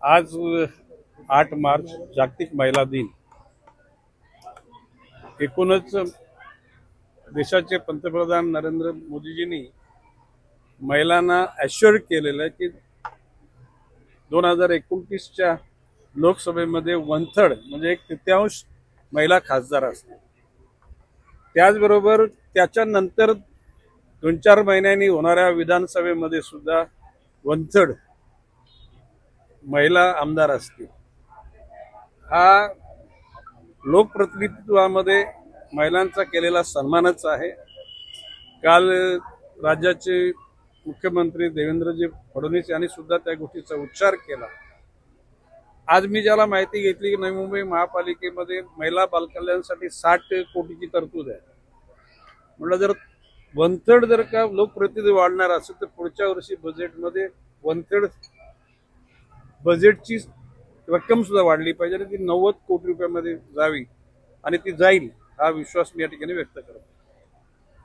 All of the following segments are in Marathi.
आज 8 मार्च जागतिक महिला दिन। एकूणच देशाचे पंतप्रधान नरेंद्र मोदीजींनी महिलांना ॲश्युअर केलेलं आहे की 2029च्या लोकसभेमध्ये 1/3 म्हणजे 1/3 महिला खासदार असतील। त्याचबरोबर त्याच्यानंतर 2-4 महिन्यांनी होणाऱ्या विधानसभेमध्ये सुद्धा 1/3 महिला आमदार असतील। हा लोकप्रतिनिधित्वामध्ये महिलांचा केलेला सन्मानच आहे। काल राज्याचे मुख्यमंत्री देवेंद्रजी फडणवीस यांनी सुद्धा त्या गोष्टीचा उच्चार केला। आज मी ज्याला माहिती घेतली की नवी मुंबई महापालिकेमध्ये महिला बालकल्याणासाठी 60 कोटीची तरतूद आहे। म्हटलं जर 1/3 जर का लोकप्रतिनिधी वाढणार असेल तर पुढच्या वर्षी बजेटमध्ये 1/3 बजेटची रक्कम सुद्धा वाढली पाहिजे आणि ती 90 कोटी रुपयामध्ये जावी आणि ती जाईल हा विश्वास मी या ठिकाणी व्यक्त करतो।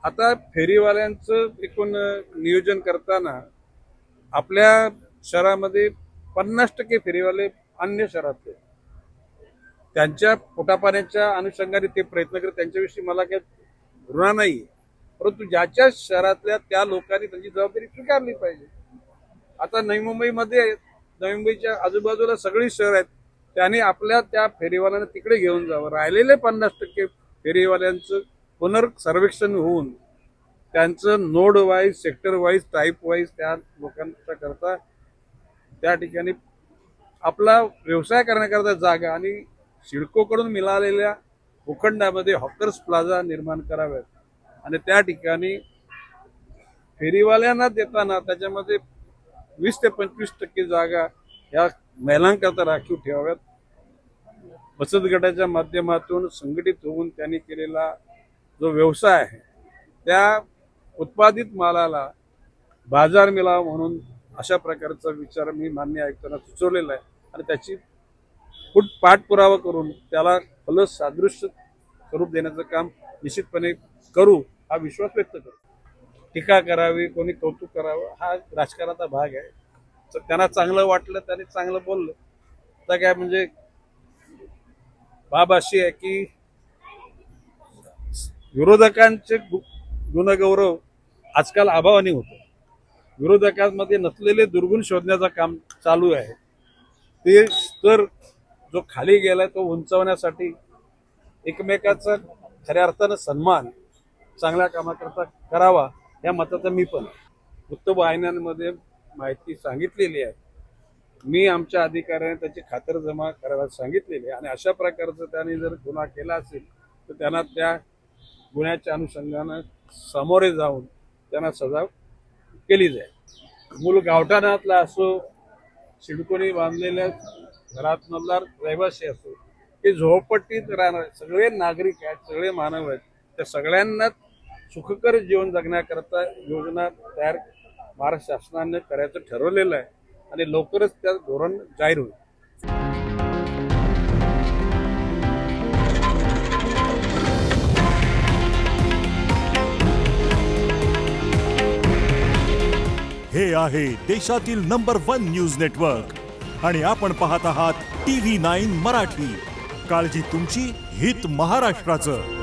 आता फेरीवाल्यांचं एकूण नियोजन करताना आपल्या शहरामध्ये 50% फेरीवाले अन्य शहरातले, त्यांच्या पोटापाण्याच्या अनुषंगाने ते प्रयत्न करतात। त्यांच्याविषयी मला काही घृणा नाही, परंतु ज्याच्या शहरातल्या त्या लोकांनी त्यांची जबाबदारी स्वीकारली पाहिजे। आता नवी मुंबईच्या आजूबाजूला सगळी शहर आहेत, त्यांनी आपल्या त्या फेरीवाल्यांना तिकडे घेऊन जावं। राहिलेले 50% फेरीवाल्यांचं पुनर्सर्वेक्षण होऊन त्यांचं node wise, sector wise, type wise त्या लोकांच्या करता त्या ठिकाणी आपला व्यवसाय करण्याकरता जागा आणि सिडकोकडून मिळालेल्या भूखंडामध्ये हॉकर्स प्लाझा निर्माण कराव्यात आणि त्या ठिकाणी फेरीवाल्यांना देताना त्याच्यामध्ये 20 ते 25% जागा या महिलांकरता राखीव ठेवाव्यात। बचत गटाच्या माध्यमातून संघटित होऊन त्यांनी केलेला जो व्यवसाय आहे त्या उत्पादित मालाला बाजार मिळावा म्हणून अशा प्रकारचा विचार मी माननीय आयुक्तांना सुचवलेला आहे आणि त्याची पाठपुरावा करून त्याला फलसादृश्य स्वरूप देण्याचं काम निश्चितपणे करू हा विश्वास व्यक्त करतो। टीका करावी, कोणी कौतुक करावं हा राजकारणाचा भाग आहे। तर त्यांना चांगलं वाटलं, त्यांनी चांगलं बोललं तर काय, म्हणजे बाब अशी आहे की विरोधकांचे गुणगौरव आजकाल अभावाने होतो। विरोधकांमध्ये नसलेले दुर्गुण शोधण्याचं काम चालू आहे। ते स्तर जो खाली गेलाय तो उंचावण्यासाठी एकमेकाचा खऱ्या अर्थानं सन्मान चांगल्या कामाकरता करावा या मताचा मी पण वृत्तवाहिन्यांमध्ये माहिती सांगितलेली आहे। मी आमच्या अधिकाऱ्यांनी त्याची खातरजमा करायला सांगितलेली आहे आणि अशा प्रकारचं त्यांनी जर गुन्हा केला असेल तर त्यांना त्या गुन्ह्याच्या अनुषंगानं सामोरे जाऊन त्यांना सजा केली जाईल। मूल गावठाणातला असो, सिडकोनी बांधलेल्या घरातला रहिवासी असो, ते झोपडपट्टीत राहणारे सगळे नागरिक आहेत, सगळे मानव आहेत, त्या सगळ्यांना सुखकर जीवन जगण्याकरता योजना तयार महाराष्ट्र शासनाने करायचं ठरवलेलं आहे आणि लवकरच त्या धोरण जाहीर होईल। हे आहे देशातील नंबर 1 न्यूज नेटवर्क आणि आपण पाहत आहात TV9 मराठी। काळजी तुमची, हित महाराष्ट्राचं।